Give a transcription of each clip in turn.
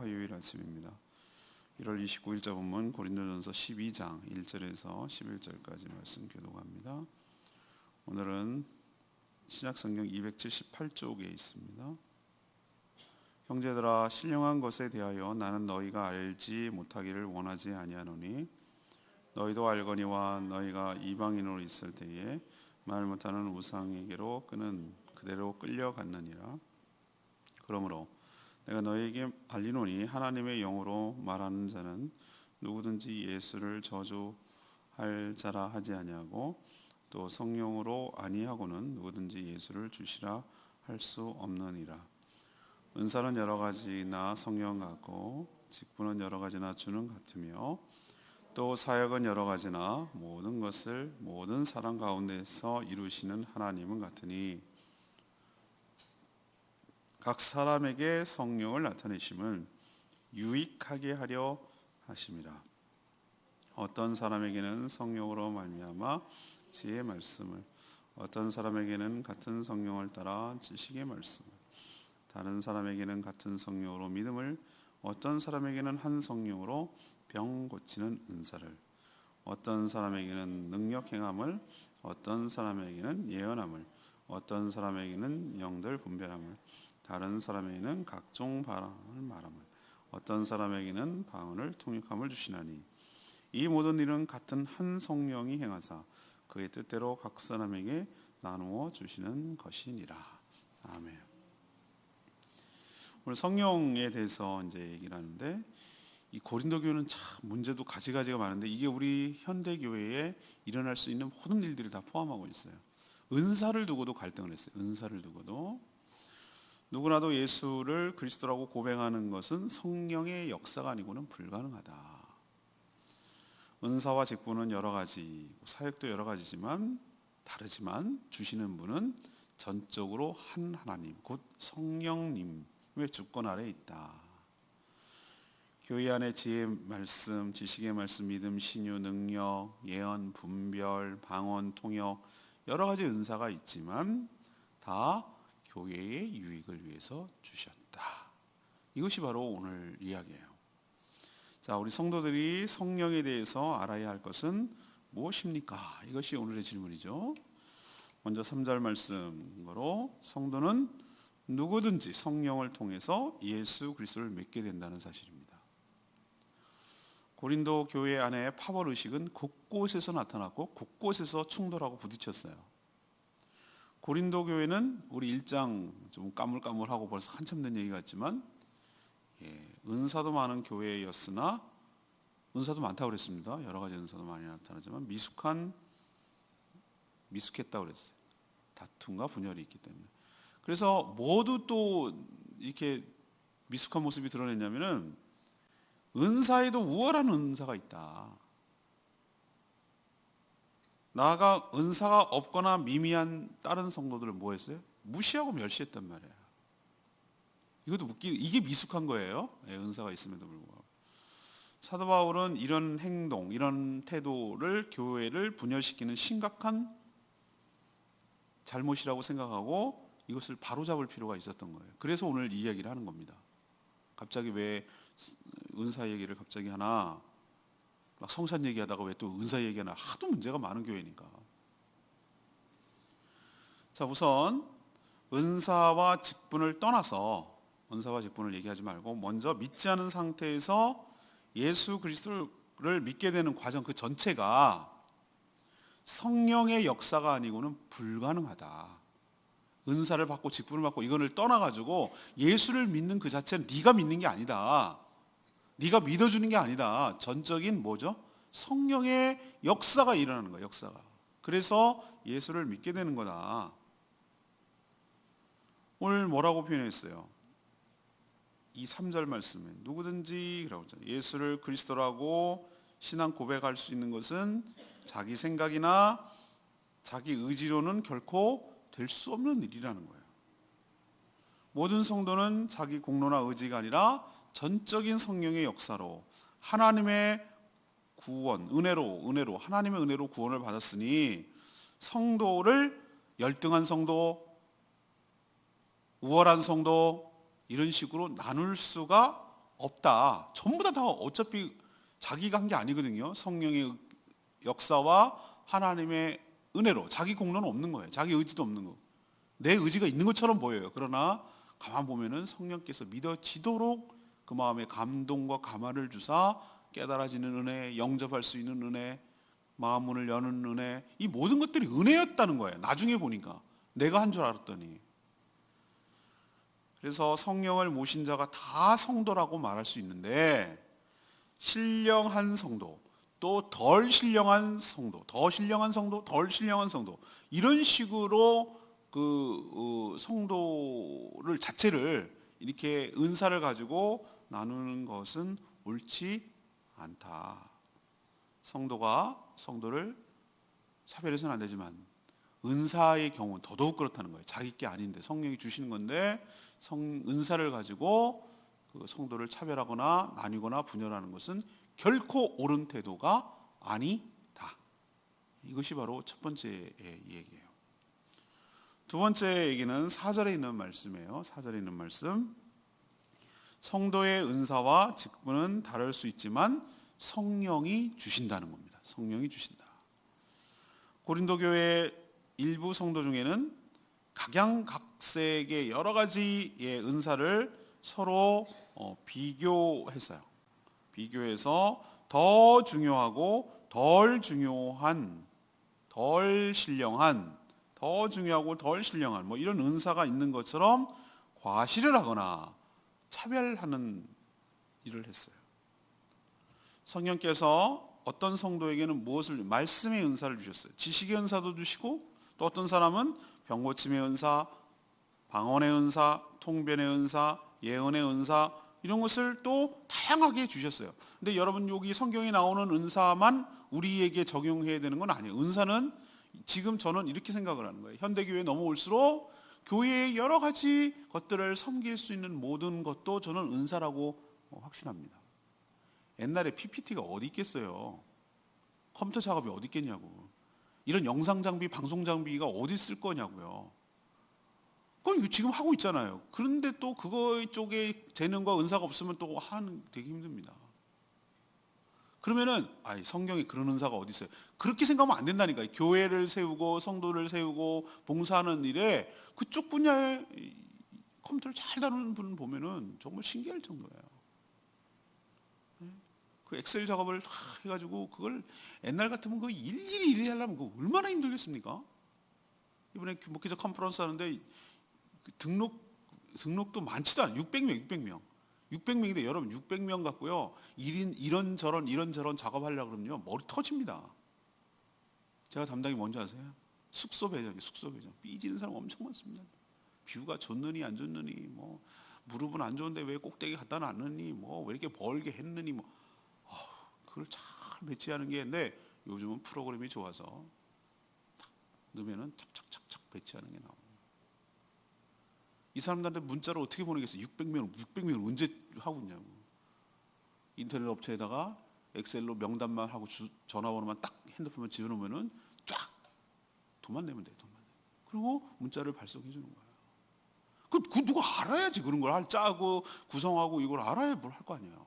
화요일 아침입니다. 1월 29일자 본문 고린도전서 12장 1절에서 11절까지 말씀 교독합니다. 오늘은 신약성경 278쪽에 있습니다. 형제들아, 신령한 것에 대하여 나는 너희가 알지 못하기를 원하지 아니하노니 너희도 알거니와 너희가 이방인으로 있을 때에 말 못하는 우상에게로 그는 그대로 끌려갔느니라. 그러므로 내가 너희에게 알리노니 하나님의 영으로 말하는 자는 누구든지 예수를 저주할 자라 하지 아니하고 또 성령으로 아니하고는 누구든지 예수를 주시라 할 수 없느니라. 은사는 여러 가지나 성령 같고 직분은 여러 가지나 주는 같으며 또 사역은 여러 가지나 모든 것을 모든 사람 가운데서 이루시는 하나님은 같으니 각 사람에게 성령을 나타내심을 유익하게 하려 하심이라. 어떤 사람에게는 성령으로 말미암아 지혜의 말씀을, 어떤 사람에게는 같은 성령을 따라 지식의 말씀을, 다른 사람에게는 같은 성령으로 믿음을, 어떤 사람에게는 한 성령으로 병 고치는 은사를, 어떤 사람에게는 능력 행함을, 어떤 사람에게는 예언함을, 어떤 사람에게는 영들 분별함을, 다른 사람에게는 각종 바람을 말함을, 어떤 사람에게는 방언을 통역함을 주시나니 이 모든 일은 같은 한 성령이 행하사 그의 뜻대로 각 사람에게 나누어 주시는 것이니라. 아멘. 오늘 성령에 대해서 이제 얘기를 하는데, 이 고린도 교회는 참 문제도 가지가지가 많은데 이게 우리 현대 교회에 일어날 수 있는 모든 일들을 다 포함하고 있어요. 은사를 두고도 갈등을 했어요. 은사를 두고도. 누구나도 예수를 그리스도라고 고백하는 것은 성령의 역사가 아니고는 불가능하다. 은사와 직분은 여러 가지, 사역도 여러 가지지만 다르지만 주시는 분은 전적으로 한 하나님, 곧 성령님의 주권 아래 있다. 교회 안에 지혜의 말씀, 지식의 말씀, 믿음, 신유, 능력, 예언, 분별, 방언, 통역 여러 가지 은사가 있지만 다 교회의 유익을 위해서 주셨다. 이것이 바로 오늘 이야기예요. 자, 우리 성도들이 성령에 대해서 알아야 할 것은 무엇입니까? 이것이 오늘의 질문이죠. 먼저 3절 말씀으로 성도는 누구든지 성령을 통해서 예수 그리스도를 믿게 된다는 사실입니다. 고린도 교회 안에 파벌 의식은 곳곳에서 나타났고 곳곳에서 충돌하고 부딪혔어요. 고린도 교회는 우리 1장 좀 까물까물하고 벌써 한참 된 얘기 같지만 은사도 많은 교회였으나, 은사도 많다고 그랬습니다. 여러 가지 은사도 많이 나타나지만 미숙했다고 그랬어요. 다툼과 분열이 있기 때문에. 그래서 모두 또 이렇게 미숙한 모습이 드러냈냐면은 은사에도 우월한 은사가 있다. 나아가 은사가 없거나 미미한 다른 성도들을 뭐 했어요? 무시하고 멸시했단 말이에요. 이것도 이게 미숙한 거예요. 은사가 있음에도 불구하고. 사도 바울은 이런 행동, 이런 태도를 교회를 분열시키는 심각한 잘못이라고 생각하고 이것을 바로잡을 필요가 있었던 거예요. 그래서 오늘 이 이야기를 하는 겁니다. 갑자기 왜 은사 얘기를 갑자기 하나, 막 성찬 얘기하다가 왜 또 은사 얘기하나, 하도 문제가 많은 교회니까. 자, 우선 은사와 직분을 떠나서, 은사와 직분을 얘기하지 말고 먼저 믿지 않은 상태에서 예수 그리스도를 믿게 되는 과정 그 전체가 성령의 역사가 아니고는 불가능하다. 은사를 받고 직분을 받고 이거를 떠나가지고 예수를 믿는 그 자체는 네가 믿는 게 아니다. 네가 믿어주는 게 아니다. 전적인 뭐죠? 성령의 역사가 일어나는 거예요. 역사가. 그래서 예수를 믿게 되는 거다. 오늘 뭐라고 표현했어요? 이 3절 말씀에 누구든지 라고 했잖아요. 예수를 그리스도라고 신앙 고백할 수 있는 것은 자기 생각이나 자기 의지로는 결코 될 수 없는 일이라는 거예요. 모든 성도는 자기 공로나 의지가 아니라 전적인 성령의 역사로 하나님의 구원, 은혜로 하나님의 은혜로 구원을 받았으니 성도를 열등한 성도, 우월한 성도 이런 식으로 나눌 수가 없다. 전부 다 어차피 자기가 한 게 아니거든요. 성령의 역사와 하나님의 은혜로 자기 공로는 없는 거예요. 자기 의지도 없는 거. 내 의지가 있는 것처럼 보여요. 그러나 가만 보면은 성령께서 믿어지도록 그 마음에 감동과 감화를 주사 깨달아지는 은혜, 영접할 수 있는 은혜, 마음 문을 여는 은혜, 이 모든 것들이 은혜였다는 거예요. 나중에 보니까 내가 한 줄 알았더니. 그래서 성령을 모신 자가 다 성도라고 말할 수 있는데, 신령한 성도, 또 덜 신령한 성도, 더 신령한 성도, 덜 신령한 성도, 이런 식으로 성도를 자체를 이렇게 은사를 가지고 나누는 것은 옳지 않다. 성도를 차별해서는 안 되지만 은사의 경우는 더더욱 그렇다는 거예요. 자기 게 아닌데 성령이 주시는 건데 은사를 가지고 그 성도를 차별하거나 나뉘거나 분열하는 것은 결코 옳은 태도가 아니다. 이것이 바로 첫 번째 얘기예요. 두 번째 얘기는 4절에 있는 말씀이에요. 4절에 있는 말씀. 성도의 은사와 직분은 다를 수 있지만 성령이 주신다는 겁니다. 성령이 주신다. 고린도 교회 일부 성도 중에는 각양각색의 여러 가지의 은사를 서로 비교해서요. 비교해서 더 중요하고 덜 중요한, 덜 신령한, 더 중요하고 덜 신령한 뭐 이런 은사가 있는 것처럼 과시를 하거나 차별하는 일을 했어요. 성령께서 어떤 성도에게는 말씀의 은사를 주셨어요. 지식의 은사도 주시고, 또 어떤 사람은 병 고침의 은사, 방언의 은사, 통변의 은사, 예언의 은사, 이런 것을 또 다양하게 주셨어요. 근데 여러분, 여기 성경에 나오는 은사만 우리에게 적용해야 되는 건 아니에요. 은사는 지금 저는 이렇게 생각을 하는 거예요. 현대교회에 넘어올수록 교회의 여러 가지 것들을 섬길 수 있는 모든 것도 저는 은사라고 확신합니다. 옛날에 PPT가 어디 있겠어요. 컴퓨터 작업이 어디 있겠냐고. 이런 영상 장비, 방송 장비가 어디 있을 거냐고요. 그건 지금 하고 있잖아요. 그런데 또 그거 쪽에 재능과 은사가 없으면 또 하는 되게 힘듭니다. 그러면은 성경에 그런 은사가 어디 있어요? 그렇게 생각하면 안 된다니까요. 교회를 세우고 성도를 세우고 봉사하는 일에 그쪽 분야에 컴퓨터를 잘 다루는 분 보면은 정말 신기할 정도예요. 그 엑셀 작업을 다 해가지고 그걸 옛날 같으면 그 일일이 하려면 그거 얼마나 힘들겠습니까? 이번에 목회자 컨퍼런스 하는데 등록도 많지도 않아요. 600명인데 여러분 600명 갖고요. 이런저런 작업하려고 그러면요. 머리 터집니다. 제가 담당이 뭔지 아세요? 숙소 배정. 삐지는 사람 엄청 많습니다. 뷰가 좋느니 안 좋느니, 뭐 무릎은 안 좋은데 왜 꼭대기 갖다 놨느니, 뭐 왜 이렇게 벌게 했느니, 뭐 그걸 잘 배치하는 게 있는데 요즘은 프로그램이 좋아서 딱 넣으면은 착착착착 배치하는 게 나옵니다. 이 사람들한테 문자를 어떻게 보내겠어요? 600명을 언제 하고 있냐고. 인터넷 업체에다가 엑셀로 명단만 하고 전화번호만 딱 핸드폰만 집어넣으면은 쫙 돈만 내면 돼. 그리고 문자를 발송해 주는 거예요. 그 누가 알아야지. 그런 걸 짜고 구성하고 이걸 알아야 뭘 할 거 아니에요.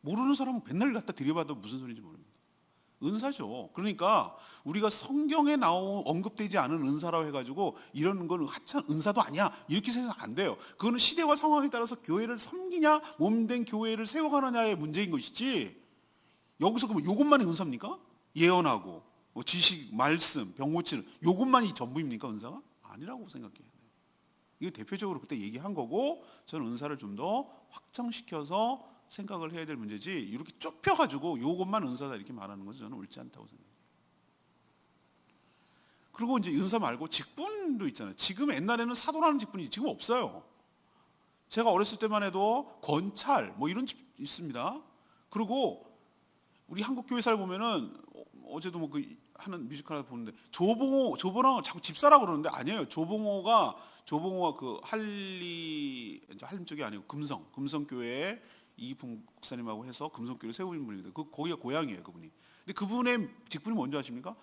모르는 사람은 맨날 갖다 들여봐도 무슨 소리인지 모릅니다. 은사죠. 그러니까 우리가 성경에 언급되지 않은 은사라고 해가지고 이런 건 하찮은 은사도 아니야 이렇게 생각 안 돼요. 그거는 시대와 상황에 따라서 교회를 섬기냐 몸된 교회를 세워가느냐의 문제인 것이지, 여기서 그러면 이것만이 은사입니까? 예언하고 뭐 지식, 말씀, 병 고치는 이것만이 전부입니까? 은사가? 아니라고 생각해요. 이게 대표적으로 그때 얘기한 거고, 저는 은사를 좀 더 확장시켜서 생각을 해야 될 문제지 이렇게 좁혀가지고 이것만 은사다 이렇게 말하는 것은 저는 옳지 않다고 생각해요. 그리고 이제 은사 말고 직분도 있잖아요. 지금 옛날에는 사도라는 직분이 지금 없어요. 제가 어렸을 때만 해도 권찰 뭐 이런 집 있습니다. 그리고 우리 한국 교회사를 보면은 어제도 뭐 하는 뮤지컬 보는데 조봉호 자꾸 집사라고 그러는데 아니에요. 조봉호가 그 한림 쪽이 아니고 금성 교회에 이풍 목사님하고 해서 금성교회를 세우신 분인데 거기가 고향이에요, 그분이. 근데 그분의 직분이 뭔지 아십니까?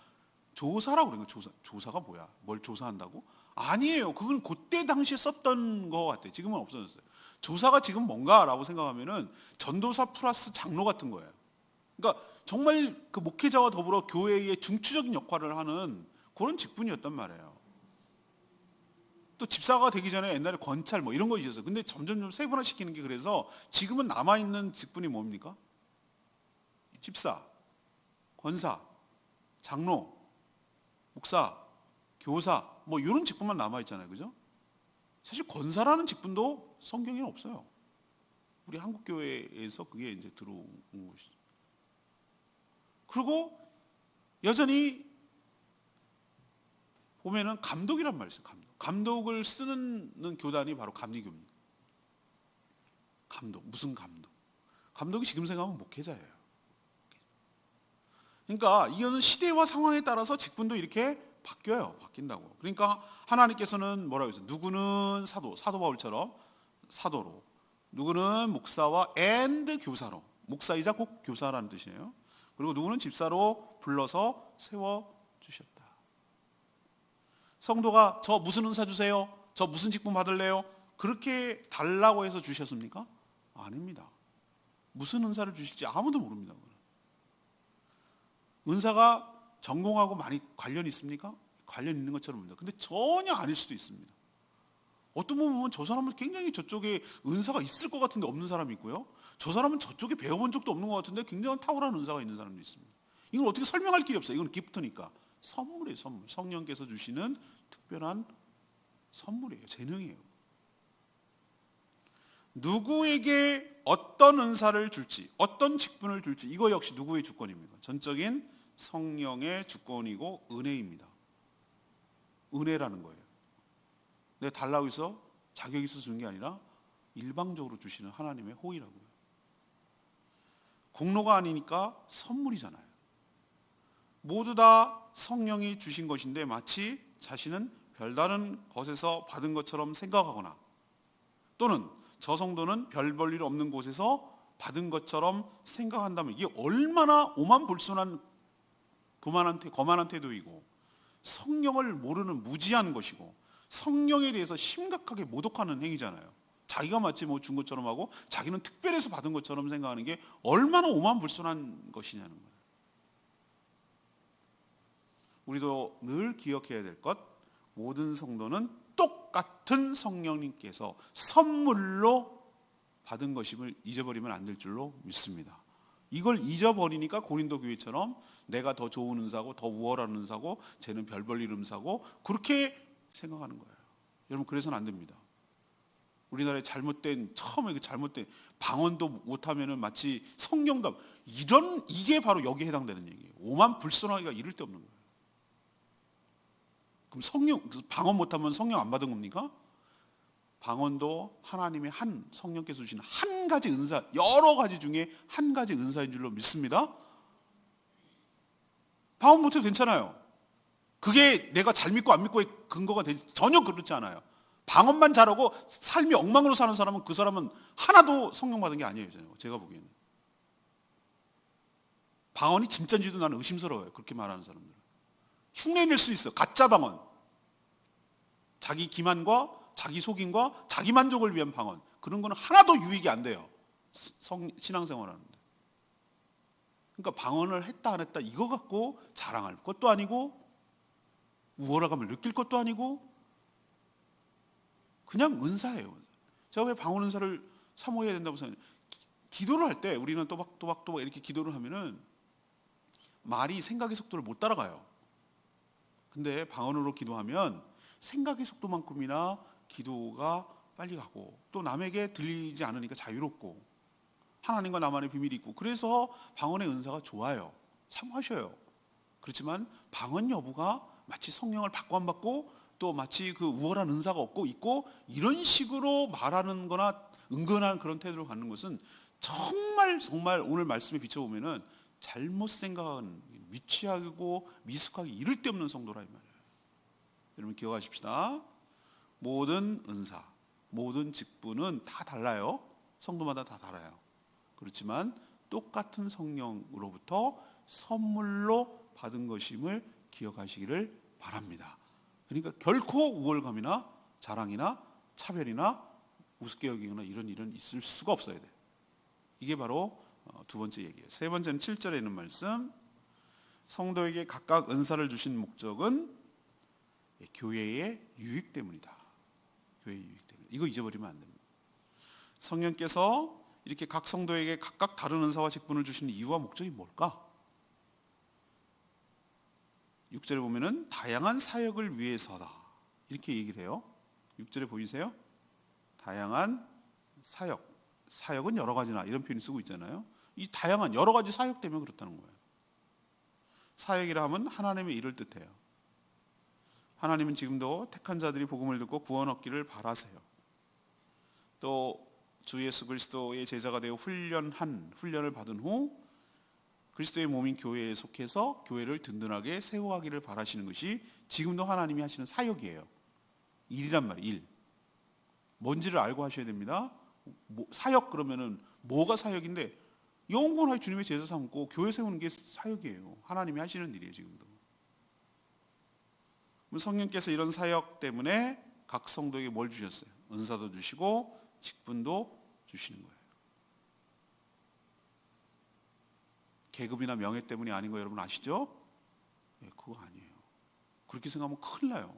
조사라고 그러는 거예요. 조사가 뭐야? 뭘 조사한다고? 아니에요. 그건 그때 당시에 썼던 거 같아요. 지금은 없어졌어요. 조사가 지금 뭔가라고 생각하면은 전도사 플러스 장로 같은 거예요. 그러니까 정말 그 목회자와 더불어 교회의 중추적인 역할을 하는 그런 직분이었단 말이에요. 또 집사가 되기 전에 옛날에 권찰 뭐 이런 거 있었어요. 근데 점점 세분화시키는 게 그래서 지금은 남아있는 직분이 뭡니까? 집사, 권사, 장로, 목사, 교사 뭐 이런 직분만 남아있잖아요. 그죠? 사실 권사라는 직분도 성경에는 없어요. 우리 한국교회에서 그게 이제 들어온 것이죠. 그리고 여전히 보면은 감독이란 말이 있어요. 감독을 쓰는 교단이 바로 감리교입니다. 감독, 무슨 감독? 감독이 지금 생각하면 목회자예요. 그러니까 이거는 시대와 상황에 따라서 직분도 이렇게 바뀐다고. 그러니까 하나님께서는 뭐라고 했어요? 누구는 사도 바울처럼 사도로, 누구는 목사와 앤드 교사로, 목사이자 꼭 교사라는 뜻이에요. 그리고 누구는 집사로 불러서 세워주셨다. 성도가 저 무슨 은사 주세요? 저 무슨 직분 받을래요? 그렇게 달라고 해서 주셨습니까? 아닙니다. 무슨 은사를 주실지 아무도 모릅니다. 은사가 전공하고 많이 관련이 있습니까? 관련 있는 것처럼 봅니다. 근데 전혀 아닐 수도 있습니다. 어떤 분은 보면 저 사람은 굉장히 저쪽에 은사가 있을 것 같은데 없는 사람이 있고요. 저 사람은 저쪽에 배워본 적도 없는 것 같은데 굉장히 탁월한 은사가 있는 사람도 있습니다. 이걸 어떻게 설명할 길이 없어요. 이건 기프트니까. 선물이에요, 선물. 성령께서 주시는 특별한 선물이에요. 재능이에요. 누구에게 어떤 은사를 줄지, 어떤 직분을 줄지 이거 역시 누구의 주권입니까? 전적인 성령의 주권이고 은혜입니다. 은혜라는 거예요. 내가 달라고 해서 자격이 있어서 주는 게 아니라 일방적으로 주시는 하나님의 호의라고요. 공로가 아니니까 선물이잖아요. 모두 다 성령이 주신 것인데 마치 자신은 별다른 것에서 받은 것처럼 생각하거나 또는 저 성도는 별 볼 일 없는 곳에서 받은 것처럼 생각한다면 이게 얼마나 오만불순한 거만한 태도이고 성령을 모르는 무지한 것이고 성령에 대해서 심각하게 모독하는 행위잖아요. 자기가 마치 뭐 준 것처럼 하고 자기는 특별해서 받은 것처럼 생각하는 게 얼마나 오만불순한 것이냐는 거예요. 우리도 늘 기억해야 될 것, 모든 성도는 똑같은 성령님께서 선물로 받은 것임을 잊어버리면 안 될 줄로 믿습니다. 이걸 잊어버리니까 고린도 교회처럼 내가 더 좋은 은사고 더 우월한 은사고 쟤는 별 볼 일 은사고 그렇게 생각하는 거예요. 여러분 그래서는 안 됩니다. 우리나라의 처음에 그 잘못된 방언도 못하면은 마치 성령도 이게 바로 여기에 해당되는 얘기예요. 오만불순하기가 이를 데 없는 거예요. 그럼 방언 못하면 성령 안 받은 겁니까? 방언도 하나님의 성령께서 주신 한 가지 은사, 여러 가지 중에 한 가지 은사인 줄로 믿습니다. 방언 못해도 괜찮아요. 그게 내가 잘 믿고 안 믿고의 근거가 전혀 그렇지 않아요. 방언만 잘하고 삶이 엉망으로 사는 사람은 그 사람은 하나도 성령 받은 게 아니에요. 제가 보기에는. 방언이 진짜인지도 나는 의심스러워요. 그렇게 말하는 사람들은. 흉내낼 수 있어. 가짜 방언. 자기 기만과 자기 속임과 자기 만족을 위한 방언. 그런 거는 하나도 유익이 안 돼요. 신앙생활 하는데. 그러니까 방언을 했다 안 했다 이거 갖고 자랑할 것도 아니고 우월함을 느낄 것도 아니고 그냥 은사예요. 제가 왜 방언 은사를 사모해야 된다고 생각해요? 기도를 할 때 우리는 또박또박 이렇게 기도를 하면은 말이 생각의 속도를 못 따라가요. 근데 방언으로 기도하면 생각의 속도만큼이나 기도가 빨리 가고 또 남에게 들리지 않으니까 자유롭고 하나님과 나만의 비밀이 있고 그래서 방언의 은사가 좋아요. 사모하셔요. 그렇지만 방언 여부가 마치 성령을 받고 안 받고 또 마치 그 우월한 은사가 없고 있고 이런 식으로 말하는 거나 은근한 그런 태도를 갖는 것은 정말 오늘 말씀에 비춰보면은 잘못 생각한 미취하고 미숙하게 이를 데 없는 성도라 이 말이에요. 여러분 기억하십시다. 모든 은사, 모든 직분은 다 달라요. 성도마다 다 달라요. 그렇지만 똑같은 성령으로부터 선물로 받은 것임을 기억하시기를 바랍니다. 그러니까 결코 우월감이나 자랑이나 차별이나 우습게 여기거나 이런 일은 있을 수가 없어야 돼. 이게 바로 두 번째 얘기예요. 세 번째는 7절에 있는 말씀. 성도에게 각각 은사를 주신 목적은 교회의 유익 때문이다. 교회의 유익 때문에. 이거 잊어버리면 안 됩니다. 성령께서 이렇게 각 성도에게 각각 다른 은사와 직분을 주시는 이유와 목적이 뭘까? 6절에 보면은 다양한 사역을 위해서다. 이렇게 얘기를 해요. 6절에 보이세요? 다양한 사역. 사역은 여러 가지나 이런 표현을 쓰고 있잖아요. 이 다양한 여러 가지 사역 때문에 그렇다는 거예요. 사역이라 하면 하나님의 일을 뜻해요. 하나님은 지금도 택한 자들이 복음을 듣고 구원 얻기를 바라세요. 또 주 예수 그리스도의 제자가 되어 훈련을 받은 후 그리스도의 몸인 교회에 속해서 교회를 든든하게 세워가기를 바라시는 것이 지금도 하나님이 하시는 사역이에요. 일이란 말이에요. 일. 뭔지를 알고 하셔야 됩니다. 사역 그러면은 뭐가 사역인데 영원하게 주님의 제자 삼고 교회 세우는 게 사역이에요. 하나님이 하시는 일이에요. 지금도. 성령께서 이런 사역 때문에 각 성도에게 뭘 주셨어요? 은사도 주시고 직분도 주시는 거예요. 계급이나 명예 때문이 아닌 거 여러분 아시죠? 네, 그거 아니에요. 그렇게 생각하면 큰일 나요.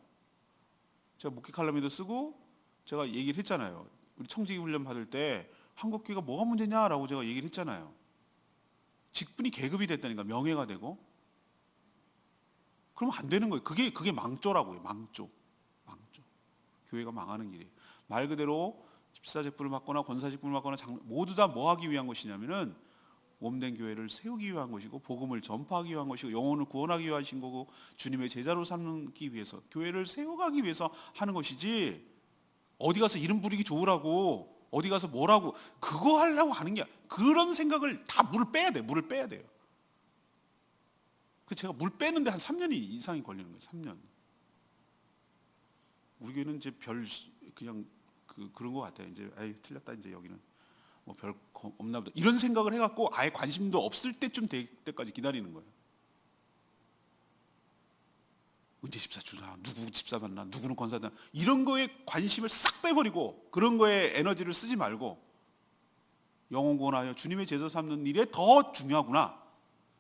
제가 목회 칼럼에도 쓰고 제가 얘기를 했잖아요. 우리 청지기 훈련 받을 때 한국교회가 뭐가 문제냐라고 제가 얘기를 했잖아요. 직분이 계급이 됐다니까, 명예가 되고. 그러면 안 되는 거예요. 그게 망조라고요. 망조. 교회가 망하는 길이에요. 말 그대로 집사 직분을 받거나 권사 직분을 받거나 모두 다 뭐 하기 위한 것이냐면은 몸된 교회를 세우기 위한 것이고 복음을 전파하기 위한 것이고 영혼을 구원하기 위하신 거고 주님의 제자로 삼기 위해서 교회를 세워가기 위해서 하는 것이지, 어디 가서 이름 부리기 좋으라고 어디 가서 뭐라고 그거 하려고 하는 게, 그런 생각을 다 물을 빼야 돼요. 그 제가 물 빼는데 한 3년 이상이 걸리는 거예요. 3년. 우리 교회는 이제 그냥 그런 것 같아요. 이제 에이 틀렸다, 이제 여기는 뭐 별 없나 보다 이런 생각을 해갖고 아예 관심도 없을 때쯤 될 때까지 기다리는 거예요. 언제 집사 주나, 누구 집사 만나, 누구는 권사다, 이런 거에 관심을 싹 빼버리고 그런 거에 에너지를 쓰지 말고 영혼 구원하여 주님의 제자 삼는 일에 더 중요하구나.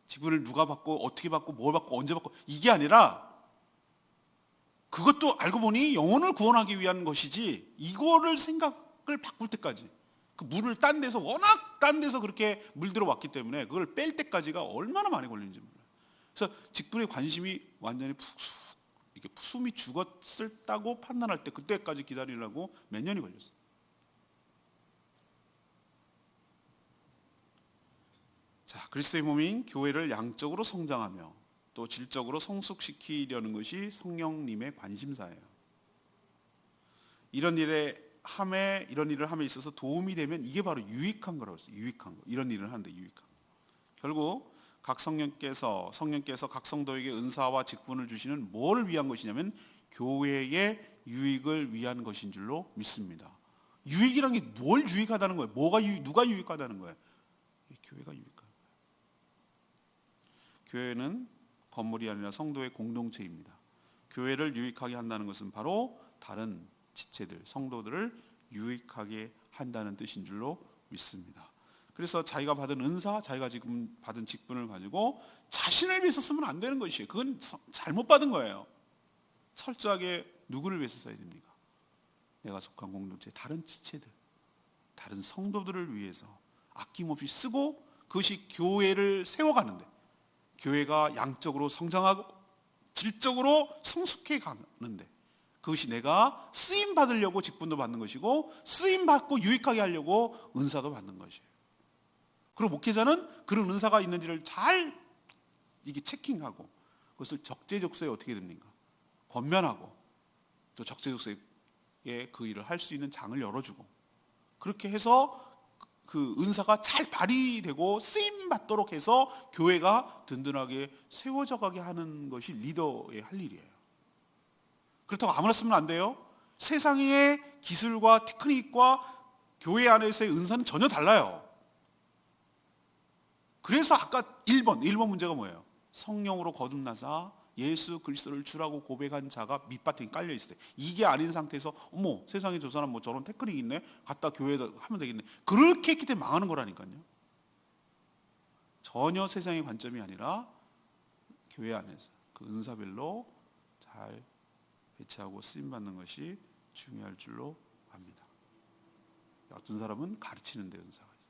직분을 누가 받고 어떻게 받고 뭘 받고 언제 받고 이게 아니라, 그것도 알고 보니 영혼을 구원하기 위한 것이지, 이거를 생각을 바꿀 때까지, 그 물을 딴 데서 워낙 딴 데서 그렇게 물들어 왔기 때문에 그걸 뺄 때까지가 얼마나 많이 걸리는지 몰라요. 그래서 직분에 관심이 완전히 이렇게 숨이 죽었다고 판단할 때 그때까지 기다리려고 몇 년이 걸렸어요. 자, 그리스도의 몸인 교회를 양적으로 성장하며 또 질적으로 성숙시키려는 것이 성령님의 관심사예요. 이런 일을 함에 있어서 도움이 되면 이게 바로 유익한 거라고 했어요. 유익한 거. 이런 일을 하는데 유익한 거. 결국 각 성령께서 각 성도에게 은사와 직분을 주시는 뭘 위한 것이냐면 교회의 유익을 위한 것인 줄로 믿습니다. 유익이란 게 뭘 유익하다는 거예요? 누가 유익하다는 거예요? 교회가 유익한 거예요. 교회는 건물이 아니라 성도의 공동체입니다. 교회를 유익하게 한다는 것은 바로 다른 지체들, 성도들을 유익하게 한다는 뜻인 줄로 믿습니다. 그래서 자기가 받은 은사, 자기가 지금 받은 직분을 가지고 자신을 위해서 쓰면 안 되는 것이에요. 그건 잘못 받은 거예요. 철저하게 누구를 위해서 써야 됩니까? 내가 속한 공동체, 다른 지체들, 다른 성도들을 위해서 아낌없이 쓰고, 그것이 교회를 세워가는데, 교회가 양적으로 성장하고 질적으로 성숙해 가는데, 그것이 내가 쓰임 받으려고 직분도 받는 것이고 쓰임 받고 유익하게 하려고 은사도 받는 것이에요. 그리고 목회자는 그런 은사가 있는지를 잘 이게 체킹하고 그것을 적재적소에 어떻게 됩니까? 권면하고 또 적재적소에 그 일을 할 수 있는 장을 열어주고, 그렇게 해서 그 은사가 잘 발휘되고 쓰임 받도록 해서 교회가 든든하게 세워져 가게 하는 것이 리더의 할 일이에요. 그렇다고 아무나 쓰면 안 돼요. 세상의 기술과 테크닉과 교회 안에서의 은사는 전혀 달라요. 그래서 아까 1번 문제가 뭐예요? 성령으로 거듭나사 예수 그리스도를 주라고 고백한 자가 밑바탕에 깔려 있을 때, 이게 아닌 상태에서 어머 세상에 저 사람 뭐 저런 테크닉 있네, 갖다 교회에 하면 되겠네, 그렇게 했기 때문에 망하는 거라니까요. 전혀 세상의 관점이 아니라 교회 안에서 그 은사별로 잘 배치하고 쓰임받는 것이 중요할 줄로 압니다. 어떤 사람은 가르치는 데 은사가 있어요.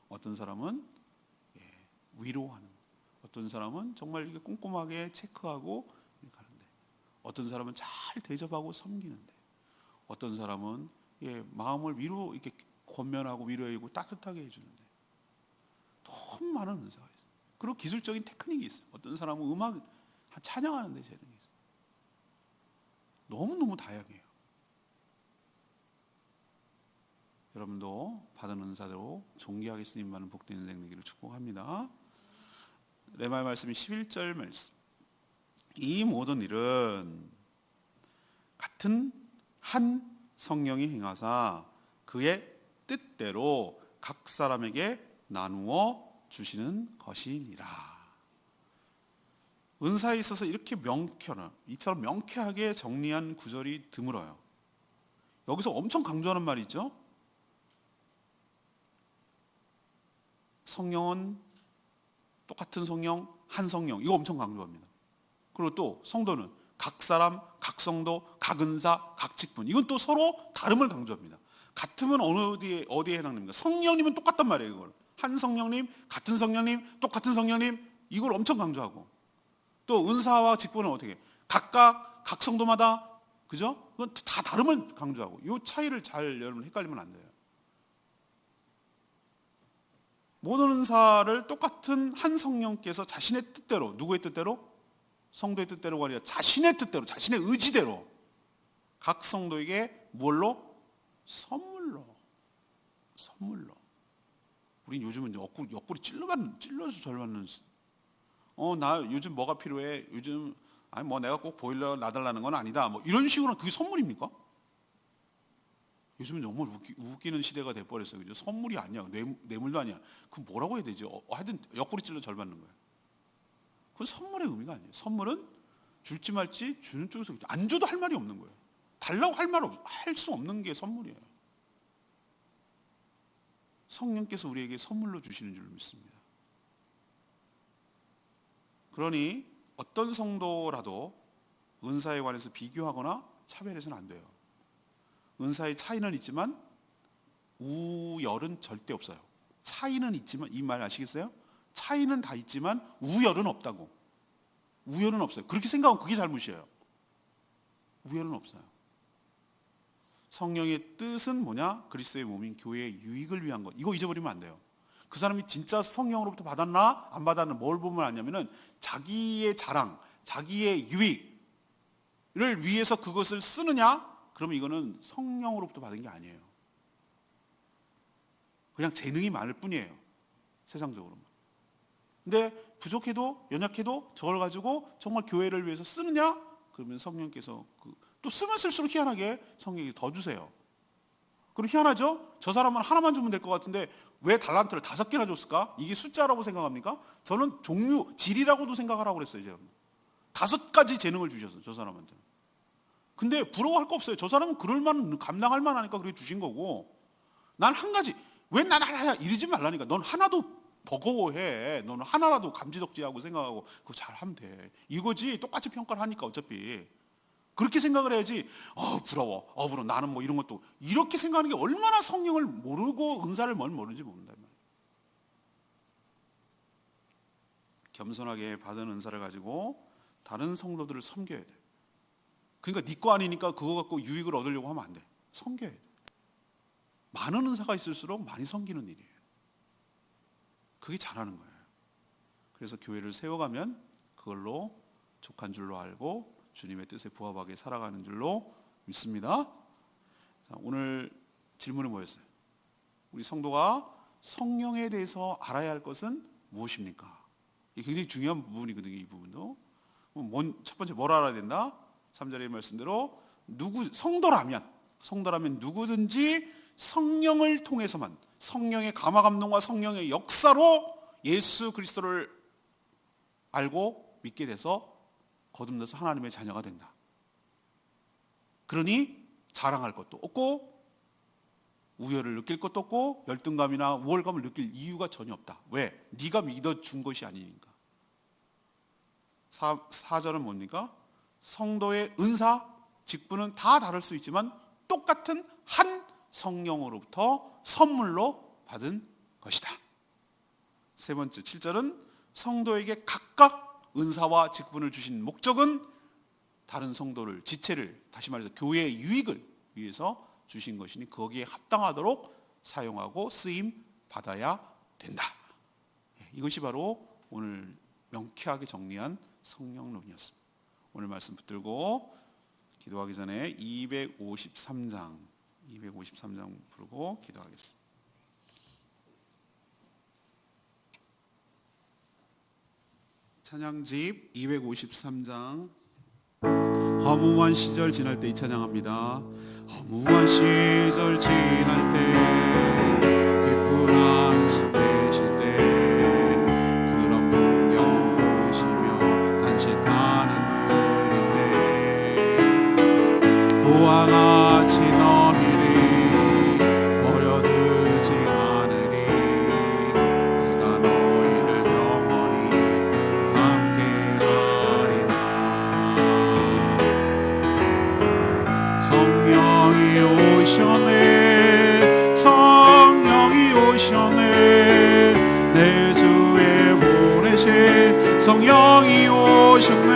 어떤 사람은 위로하는, 어떤 사람은 정말 이게 꼼꼼하게 체크하고 가는데, 어떤 사람은 잘 대접하고 섬기는데, 어떤 사람은 마음을 위로 이렇게 권면하고 위로해주고 따뜻하게 해주는데, 너무 많은 은사가 있어요. 그리고 기술적인 테크닉이 있어요. 어떤 사람은 음악 찬양하는 데 재능이 있어요. 너무너무 다양해요. 여러분도 받은 은사대로 존귀하게 쓰임받는 복된 인생 되기를 축복합니다. 레마의 말씀이 11절 말씀. 이 모든 일은 같은 한 성령이 행하사 그의 뜻대로 각 사람에게 나누어 주시는 것이니라. 은사에 있어서 이렇게 이처럼 명쾌하게 정리한 구절이 드물어요. 여기서 엄청 강조하는 말이 있죠. 성령은 똑같은 성령, 한 성령, 이거 엄청 강조합니다. 그리고 또 성도는 각 사람, 각 성도, 각 은사, 각 직분, 이건 또 서로 다름을 강조합니다. 같으면 어디에 해당됩니까? 성령님은 똑같단 말이에요. 이걸 한 성령님, 같은 성령님, 똑같은 성령님, 이걸 엄청 강조하고, 또 은사와 직분은 어떻게 각각 각 성도마다, 그죠? 그건 다 다름을 강조하고, 이 차이를 잘 여러분 헷갈리면 안 돼요. 모든 은사를 똑같은 한 성령께서 자신의 뜻대로, 누구의 뜻대로? 성도의 뜻대로가 아니라 자신의 뜻대로, 자신의 의지대로 각 성도에게 뭘로? 선물로. 우린 요즘은 옆구리 찔러서 절 받는. 나 요즘 뭐가 필요해? 요즘 아니 뭐 내가 꼭 보일러 놔달라는 건 아니다. 뭐 이런 식으로 그게 선물입니까? 요즘은 정말 웃기는 시대가 돼버렸어요. 그죠? 선물이 아니야. 뇌물도 아니야. 그 뭐라고 해야 되지? 하여튼 옆구리 찔러 절 받는 거예요. 그건 선물의 의미가 아니에요. 선물은 줄지 말지 주는 쪽에서 안 줘도 할 말이 없는 거예요. 달라고 할 수 없는 게 선물이에요. 성령께서 우리에게 선물로 주시는 줄 믿습니다. 그러니 어떤 성도라도 은사에 관해서 비교하거나 차별해서는 안 돼요. 은사의 차이는 있지만 우열은 절대 없어요. 차이는 있지만, 이 말 아시겠어요? 차이는 다 있지만 우열은 없다고. 우열은 없어요. 그렇게 생각하면 그게 잘못이에요. 우열은 없어요. 성령의 뜻은 뭐냐? 그리스도의 몸인 교회의 유익을 위한 것. 이거 잊어버리면 안 돼요. 그 사람이 진짜 성령으로부터 받았나 안 받았나 뭘 보면 아냐면은 자기의 자랑, 자기의 유익을 위해서 그것을 쓰느냐? 그러면 이거는 성령으로부터 받은 게 아니에요. 그냥 재능이 많을 뿐이에요. 세상적으로는. 근데 부족해도 연약해도 저걸 가지고 정말 교회를 위해서 쓰느냐? 그러면 성령께서 또 쓰면 쓸수록 희한하게 성령이 더 주세요. 그리고 희한하죠? 저 사람은 하나만 주면 될 것 같은데 왜 달란트를 5개나 줬을까? 이게 숫자라고 생각합니까? 저는 질이라고도 생각하라고 그랬어요. 이제 5가지 재능을 주셨어요. 저 사람한테. 근데 부러워할 거 없어요. 저 사람은 감당할 만하니까 그렇게 주신 거고, 난 한 가지, 왜 난 하나야 이러지 말라니까. 넌 하나도 버거워해. 너는 하나라도 감지덕지하고 생각하고 그거 잘하면 돼. 이거지. 똑같이 평가를 하니까 어차피. 그렇게 생각을 해야지. 부러워. 나는 뭐 이런 것도. 이렇게 생각하는 게 얼마나 성령을 모르고 은사를 뭘 모르는지 모른다. 겸손하게 받은 은사를 가지고 다른 성도들을 섬겨야 돼. 그러니까 네 거 아니니까 그거 갖고 유익을 얻으려고 하면 안 돼. 섬겨야 돼. 많은 은사가 있을수록 많이 섬기는 일이에요. 그게 잘하는 거예요. 그래서 교회를 세워가면 그걸로 족한 줄로 알고 주님의 뜻에 부합하게 살아가는 줄로 믿습니다. 자, 오늘 질문이 뭐였어요? 우리 성도가 성령에 대해서 알아야 할 것은 무엇입니까? 이게 굉장히 중요한 부분이거든요. 이 부분도. 첫 번째 뭘 알아야 된다? 3절의 말씀대로 성도라면 누구든지 성령을 통해서만, 성령의 감화 감동과 성령의 역사로 예수 그리스도를 알고 믿게 돼서 거듭나서 하나님의 자녀가 된다. 그러니 자랑할 것도 없고 우열을 느낄 것도 없고 열등감이나 우월감을 느낄 이유가 전혀 없다. 왜? 네가 믿어준 것이 아니니까. 4절은 뭡니까? 성도의 은사, 직분은 다 다를 수 있지만 똑같은 한 성령으로부터 선물로 받은 것이다. 세 번째 7절은 성도에게 각각 은사와 직분을 주신 목적은 다른 성도를, 지체를, 다시 말해서 교회의 유익을 위해서 주신 것이니 거기에 합당하도록 사용하고 쓰임 받아야 된다. 이것이 바로 오늘 명쾌하게 정리한 성령론이었습니다. 오늘 말씀 붙들고 기도하기 전에 253장 부르고 기도하겠습니다. 찬양집 253장. 허무한 시절 지날 때 이 찬양합니다. 허무한 시절 지날 때 기쁜 한숨 내쉴 때 그런 풍경 보시며 단식하는 분인데 그와 같이 너희를 버려두지 않으리 내가 너희를 영원히 함께하리라. 성령이 오셨네, 성령이 오셨네, 내 주에 보내신 성령이 오셨네.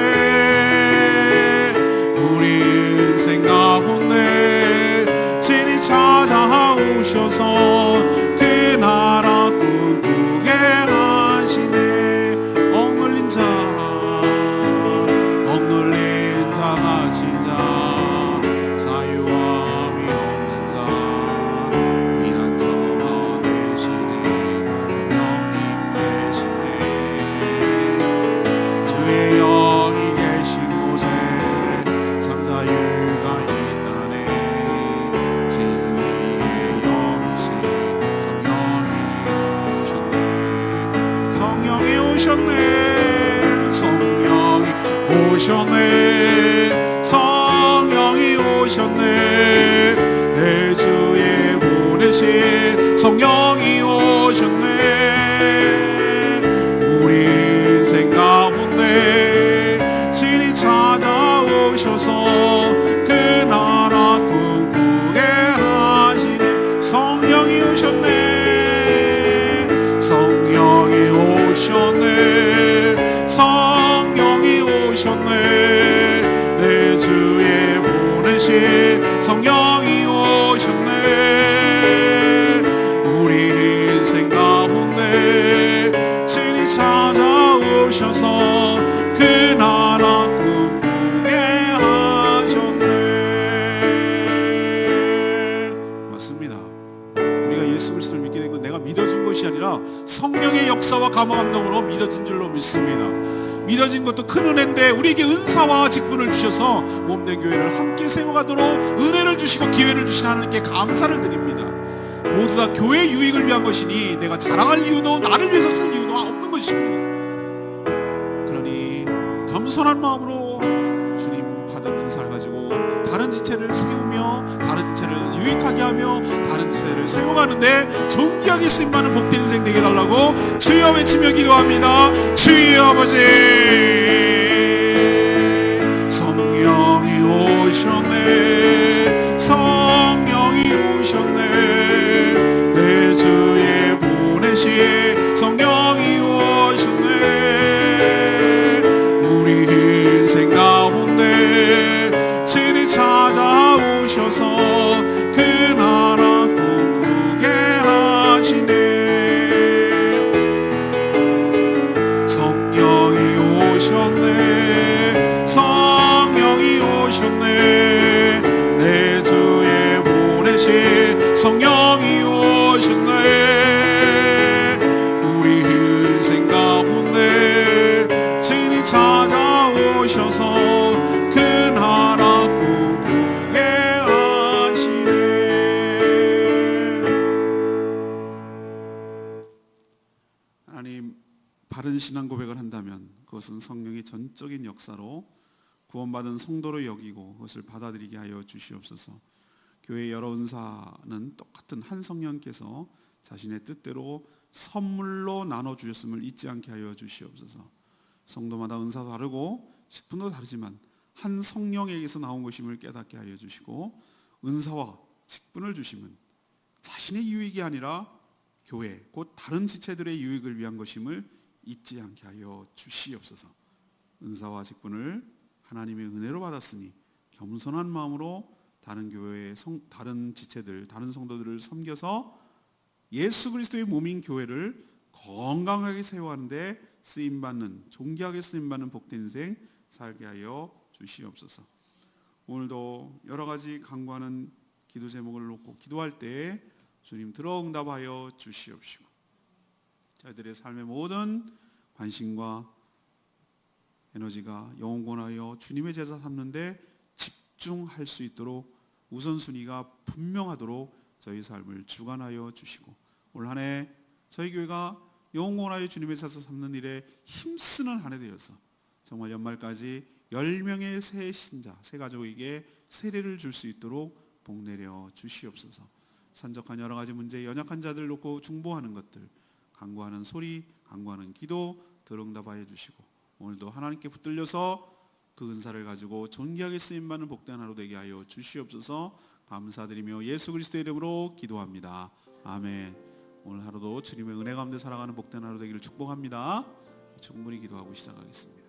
우리 인생 가운데 진히 찾아오셔서 그 나라 꿈꾸게 하시네. 억눌린 자가 진자 자유함이 없는 자 피난처가 되시네. 성령님 되시네. 주의 영이 계신 곳에 참 자유가 있다네. 진리의 영이신 성령이 오셨네. 성령이 오셨네. 성령이 오셨네. 성령이 오셨네. 내 주에 보내신 성령이 오셨네. 우리 인생 가운데 진히 찾아오셔서 그 나라 꿈꾸게 하시네. 성령이 오셨네. 성령이 오셨네. 성령이 오셨네. 내 주에 보내신 성령이 오셨네. 우리 인생 가운데 진히 찾아오셔서 그 나라 꿈꾸게 하셨네. 맞습니다. 우리가 예수 그리스도를 믿게 된 건 내가 믿어준 것이 아니라 성령의 역사와 감화감동으로 믿어진 줄로 믿습니다. 믿어진 것도 큰 은혜인데 우리에게 은사와 직분을 주셔서 몸된 교회를 함께 세워가도록 은혜를 주시고 기회를 주신 하나님께 감사를 드립니다. 모두 다 교회 유익을 위한 것이니 내가 자랑할 이유도 나를 위해서 쓸 이유도 없는 것입니다. 그러니 겸손한 마음으로 주님 받은 은사를 가지고 다른 지체를 세우며 다른 지체를 유익하게 하며 다른 지체를 세워가는데 존귀하게 쓰임받는 복된 인생 되게 해달라고 주여 외치며 기도합니다. 주여 아버지, 성령이 오셨네. 성령이 오셨네. 내 주에 보내신 성령이 오셨네. 우리 인생 가운데 진히 찾아오셔서 그 나라 꿈꾸게 하시네. 성령이 오셨네. 성령이 오셨네. 내 주에 보내신 성령이 오셨네. 우리 인생 가운데 진히 찾아오셔서 그 나라 꿈꾸게 하시네. 하나님, 바른 신앙 고백을 한다면 그것은 성령의 전적인 역사로 구원받은 성도로 여기고 그것을 받아들이게 하여 주시옵소서. 교회의 여러 은사는 똑같은 한 성령께서 자신의 뜻대로 선물로 나눠주셨음을 잊지 않게 하여 주시옵소서. 성도마다 은사도 다르고 직분도 다르지만 한 성령에게서 나온 것임을 깨닫게 하여 주시고, 은사와 직분을 주심은 자신의 유익이 아니라 교회 곧 다른 지체들의 유익을 위한 것임을 잊지 않게 하여 주시옵소서. 은사와 직분을 하나님의 은혜로 받았으니 겸손한 마음으로 다른 교회의 다른 지체들, 다른 성도들을 섬겨서 예수 그리스도의 몸인 교회를 건강하게 세워가는데 쓰임받는, 존귀하게 쓰임받는 복된 인생 살게 하여 주시옵소서. 오늘도 여러 가지 간구하는 기도 제목을 놓고 기도할 때 주님 들어 응답하여 주시옵시고, 저희들의 삶의 모든 관심과 에너지가 영원하여 주님의 제자 삼는데 집중할 수 있도록 우선순위가 분명하도록 저희 삶을 주관하여 주시고, 올 한 해 저희 교회가 영원하여 주님의 제자 삼는 일에 힘쓰는 한 해 되어서 정말 연말까지 10명의 새 신자, 새 가족에게 세례를 줄 수 있도록 복내려 주시옵소서. 산적한 여러 가지 문제, 연약한 자들 놓고 중보하는 것들, 간구하는 소리, 간구하는 기도 들응답하여 주시고, 오늘도 하나님께 붙들려서 그 은사를 가지고 존귀하게 쓰임받는 복된 하루 되게 하여 주시옵소서. 감사드리며 예수 그리스도의 이름으로 기도합니다. 아멘. 오늘 하루도 주님의 은혜 가운데 살아가는 복된 하루 되기를 축복합니다. 충분히 기도하고 시작하겠습니다.